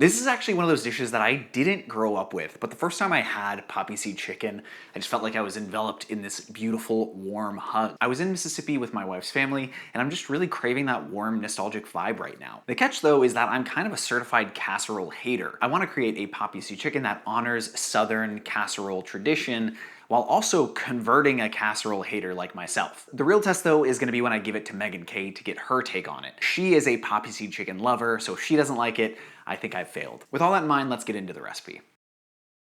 This is actually one of those dishes that I didn't grow up with, but the first time I had poppyseed chicken, I just felt like I was enveloped in this beautiful, warm hug. I was in Mississippi with my wife's family, and I'm just really craving that warm, nostalgic vibe right now. The catch, though, is that I'm kind of a certified casserole hater. I want to create a poppyseed chicken that honors Southern casserole tradition, while also converting a casserole hater like myself. The real test, though, is gonna be when I give it to Megan Kay to get her take on it. She is a poppyseed chicken lover, so if she doesn't like it, I think I've failed. With all that in mind, let's get into the recipe.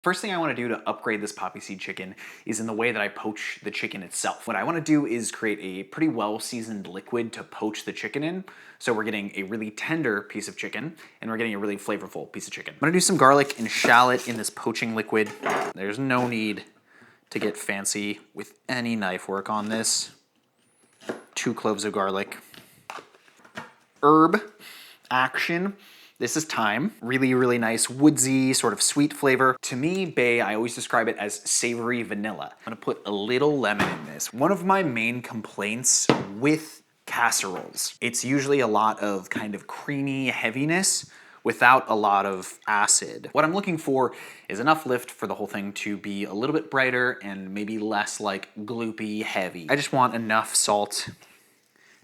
First thing I want to do to upgrade this poppyseed chicken is in the way that I poach the chicken itself. What I want to do is create a pretty well-seasoned liquid to poach the chicken in. So we're getting a really tender piece of chicken, and we're getting a really flavorful piece of chicken. I'm gonna do some garlic and shallot in this poaching liquid. There's no need to get fancy with any knife work on this. 2 cloves of garlic. Herb action. This is thyme. Really, really nice woodsy sort of sweet flavor. To me, bae, I always describe it as savory vanilla. I'm gonna put a little lemon in this. One of my main complaints with casseroles, it's usually a lot of kind of creamy heaviness without a lot of acid. What I'm looking for is enough lift for the whole thing to be a little bit brighter and maybe less like gloopy heavy. I just want enough salt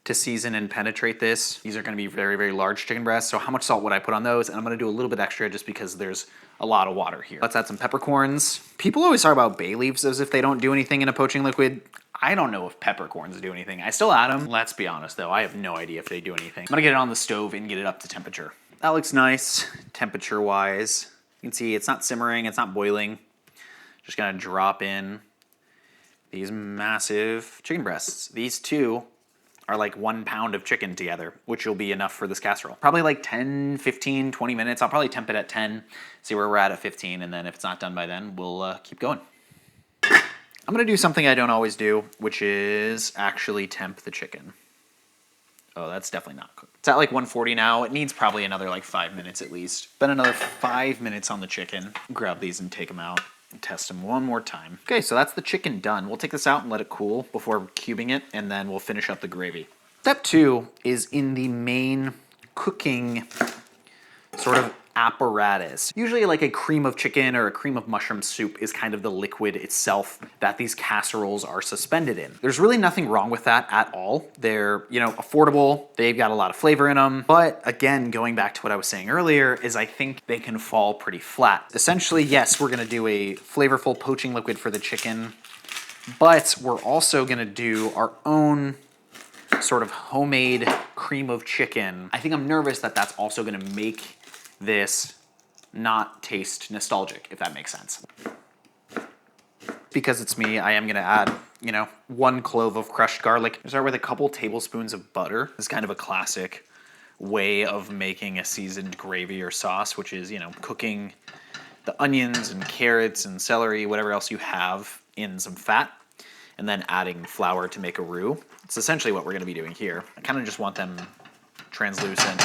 to season and penetrate this. These are gonna be very, very large chicken breasts, so how much salt would I put on those? And I'm gonna do a little bit extra just because there's a lot of water here. Let's add some peppercorns. People always talk about bay leaves as if they don't do anything in a poaching liquid. I don't know if peppercorns do anything. I still add them. Let's be honest though, I have no idea if they do anything. I'm gonna get it on the stove and get it up to temperature. That looks nice, temperature-wise. You can see it's not simmering, it's not boiling. Just gonna drop in these massive chicken breasts. These two are like 1 pound of chicken together, which will be enough for this casserole. Probably like 10, 15, 20 minutes. I'll probably temp it at 10, see where we're at 15, and then if it's not done by then, we'll keep going. I'm gonna do something I don't always do, which is actually temp the chicken. Oh, that's definitely not cooked. It's at like 140 now. It needs probably another like 5 minutes at least. Been another 5 minutes on the chicken. Grab these and take them out and test them one more time. Okay, so that's the chicken done. We'll take this out and let it cool before cubing it, and then we'll finish up the gravy. Step 2 is in the main cooking sort of apparatus. Usually like a cream of chicken or a cream of mushroom soup is kind of the liquid itself that these casseroles are suspended in. There's really nothing wrong with that at all. They're, you know, affordable. They've got a lot of flavor in them. But again, going back to what I was saying earlier, is I think they can fall pretty flat. Essentially, yes, we're gonna do a flavorful poaching liquid for the chicken, but we're also gonna do our own sort of homemade cream of chicken. I think I'm nervous that that's also gonna make this not taste nostalgic, if that makes sense. Because it's me, I am gonna add, you know, 1 clove of crushed garlic. Start with a couple tablespoons of butter. This is kind of a classic way of making a seasoned gravy or sauce, which is, you know, cooking the onions and carrots and celery, whatever else you have, in some fat, and then adding flour to make a roux. It's essentially what we're gonna be doing here. I kind of just want them translucent.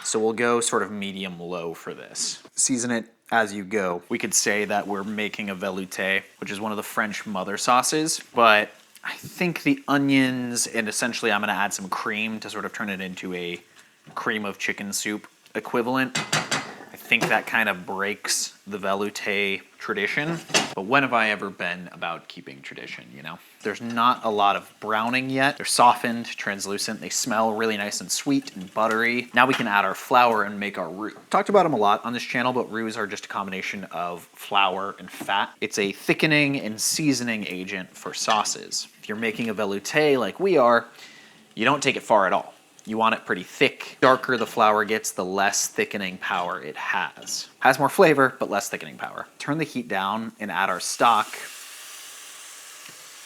So we'll go sort of medium-low for this. Season it as you go. We could say that we're making a velouté, which is one of the French mother sauces, but I think the onions, and essentially I'm gonna add some cream to sort of turn it into a cream of chicken soup equivalent. I think that kind of breaks the velouté tradition, but when have I ever been about keeping tradition, you know? There's not a lot of browning yet. They're softened, translucent, they smell really nice and sweet and buttery. Now we can add our flour and make our roux. Talked about them a lot on this channel, but roux are just a combination of flour and fat. It's a thickening and seasoning agent for sauces. If you're making a velouté like we are, you don't take it far at all. You want it pretty thick. Darker the flour gets, the less thickening power it has. Has more flavor, but less thickening power. Turn the heat down and add our stock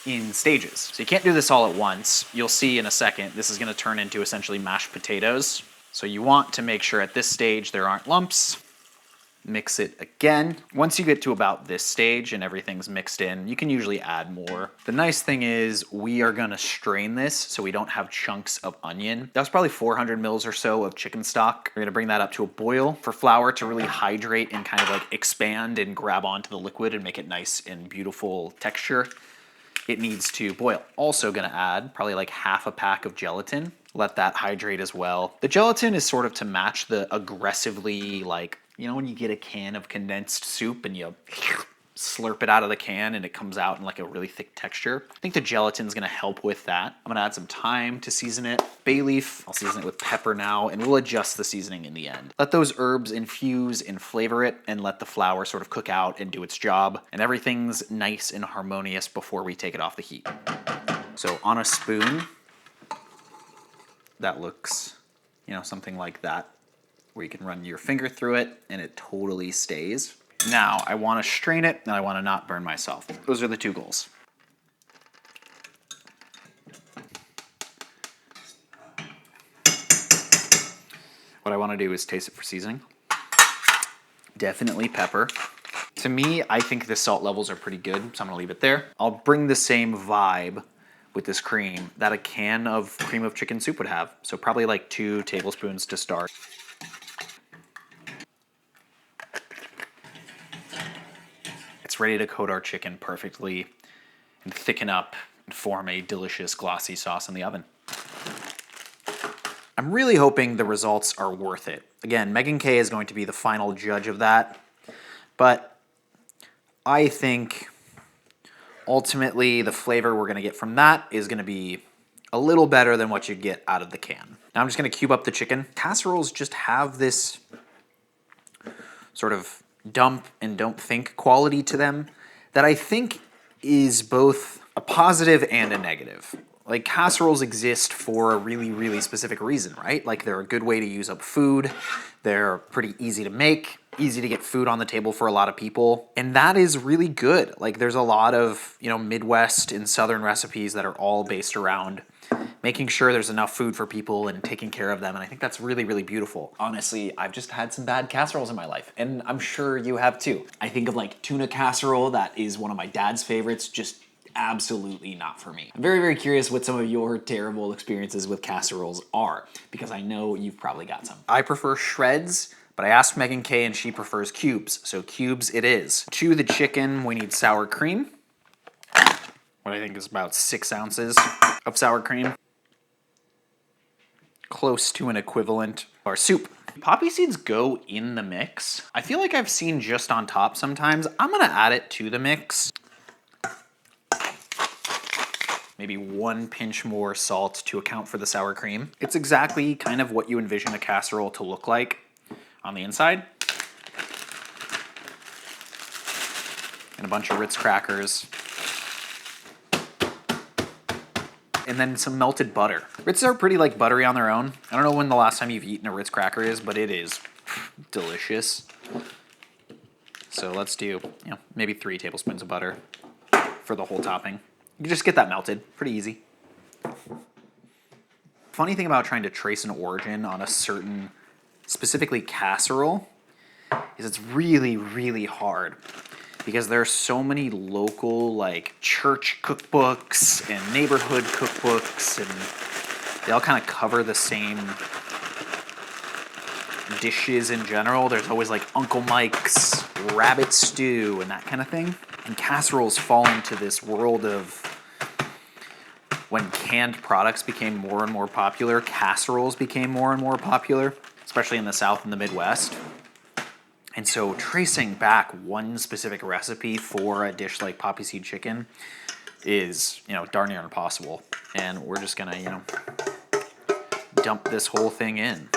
in stages. So you can't do this all at once. You'll see in a second, this is gonna turn into essentially mashed potatoes. So you want to make sure at this stage there aren't lumps. Mix it again. Once you get to about this stage and everything's mixed in, you can usually add more. The nice thing is we are gonna strain this so we don't have chunks of onion. That was probably 400 mils or so of chicken stock. We're gonna bring that up to a boil for flour to really hydrate and kind of like expand and grab onto the liquid and make it nice and beautiful texture. It needs to boil. Also gonna add probably like half a pack of gelatin. Let that hydrate as well. The gelatin is sort of to match the aggressively like You know when you get a can of condensed soup and you slurp it out of the can and it comes out in like a really thick texture? I think the gelatin's gonna help with that. I'm gonna add some thyme to season it, bay leaf. I'll season it with pepper now, and we'll adjust the seasoning in the end. Let those herbs infuse and flavor it, and let the flour sort of cook out and do its job, and everything's nice and harmonious before we take it off the heat. So on a spoon, that looks, you know, something like that, where you can run your finger through it and it totally stays. Now, I want to strain it and I want to not burn myself. Those are the two goals. What I want to do is taste it for seasoning. Definitely pepper. To me, I think the salt levels are pretty good, so I'm going to leave it there. I'll bring the same vibe with this cream that a can of cream of chicken soup would have. So probably like 2 tablespoons to start. It's ready to coat our chicken perfectly and thicken up and form a delicious glossy sauce in the oven. I'm really hoping the results are worth it. Again, Megan Kay is going to be the final judge of that, but I think ultimately the flavor we're gonna get from that is gonna be a little better than what you get out of the can. Now I'm just gonna cube up the chicken. Casseroles just have this sort of dump and don't think quality to them that I think is both a positive and a negative. Like, casseroles exist for a really, really specific reason, right? Like, they're a good way to use up food. They're pretty easy to make, easy to get food on the table for a lot of people. And that is really good. Like, there's a lot of, you know, Midwest and Southern recipes that are all based around making sure there's enough food for people and taking care of them. And I think that's really, really beautiful. Honestly, I've just had some bad casseroles in my life, and I'm sure you have too. I think of like tuna casserole, that is one of my dad's favorites, just absolutely not for me. I'm very, very curious what some of your terrible experiences with casseroles are, because I know you've probably got some. I prefer shreds, but I asked Megan Kay and she prefers cubes, so cubes it is. To the chicken, we need sour cream. What I think is about 6 ounces of sour cream. Close to an equivalent of our soup. Poppy seeds go in the mix. I feel like I've seen just on top sometimes. I'm gonna add it to the mix. Maybe 1 pinch more salt to account for the sour cream. It's exactly kind of what you envision a casserole to look like on the inside. And a bunch of Ritz crackers. And then some melted butter. Ritz are pretty like buttery on their own. I don't know when the last time you've eaten a Ritz cracker is, but it is delicious. So let's do, you know, maybe 3 tablespoons of butter for the whole topping. You can just get that melted, pretty easy. Funny thing about trying to trace an origin on a certain, specifically casserole, is it's really, really hard, because there are so many local, like, church cookbooks and neighborhood cookbooks, and they all kind of cover the same dishes in general. There's always like Uncle Mike's rabbit stew and that kind of thing. And casseroles fall into this world of, when canned products became more and more popular, casseroles became more and more popular, especially in the South and the Midwest. And so tracing back one specific recipe for a dish like poppyseed chicken is, you know, darn near impossible. And we're just gonna, you know, dump this whole thing in.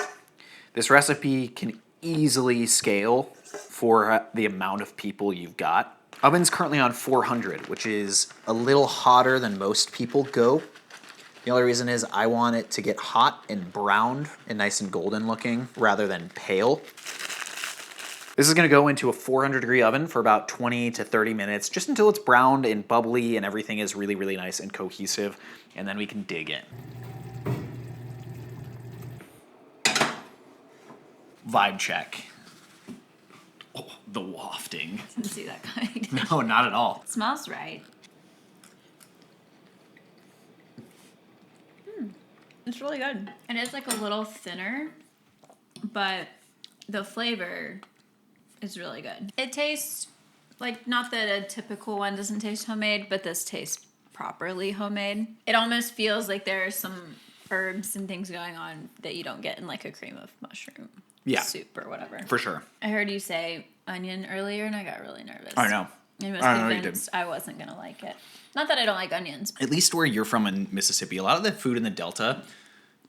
This recipe can easily scale for the amount of people you've got. Oven's currently on 400, which is a little hotter than most people go. The only reason is I want it to get hot and browned and nice and golden looking rather than pale. This is gonna go into a 400-degree oven for about 20 to 30 minutes, just until it's browned and bubbly and everything is really, really nice and cohesive, and then we can dig in. Vibe check. Oh, the wafting. Didn't see that coming. No, not at all. It smells right. It's really good. It is like a little thinner, but the flavor is really good. It tastes like, not that a typical one doesn't taste homemade, but this tastes properly homemade. It almost feels like there are some herbs and things going on that you don't get in like a cream of mushroom soup or whatever. For sure. I heard you say onion earlier, and I got really nervous. I know. I was I know you did. convinced I wasn't going to like it. Not that I don't like onions. At least where you're from in Mississippi, a lot of the food in the Delta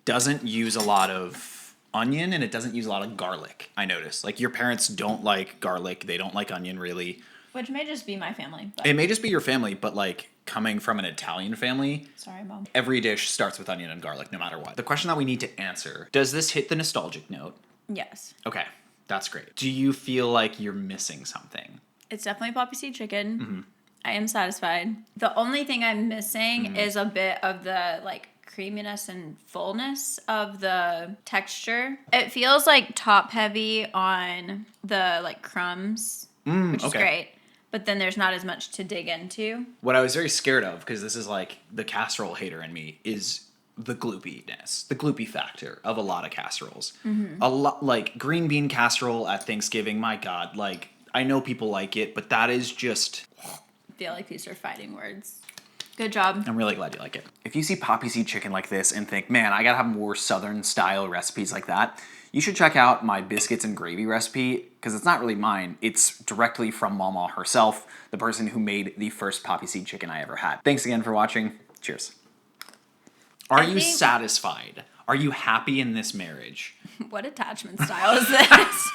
doesn't use a lot of onion and it doesn't use a lot of garlic, I noticed. Like your parents don't like garlic. They don't like onion really. Which may just be my family. But It may just be your family, but like coming from an Italian family, sorry, Mom. every dish starts with onion and garlic no matter what. The question that we need to answer, does this hit the nostalgic note? Yes. Okay, that's great. Do you feel like you're missing something? It's definitely Poppyseed Chicken. I am satisfied. The only thing I'm missing is a bit of the like creaminess and fullness of the texture. It feels like top heavy on the like crumbs, which is great. But then there's not as much to dig into. What I was very scared of, because this is like the casserole hater in me, is the gloopiness, the gloopy factor of a lot of casseroles. A lot like green bean casserole at Thanksgiving. My God, like I know people like it, but that is just. I feel like these are fighting words. Good job. I'm really glad you like it. If you see Poppyseed Chicken like this and think, man, I gotta have more Southern style recipes like that, you should check out my biscuits and gravy recipe, because it's not really mine. It's directly from Mama herself, the person who made the first Poppyseed Chicken I ever had. Thanks again for watching. Cheers. Are you satisfied? Are you happy in this marriage? What attachment style is this?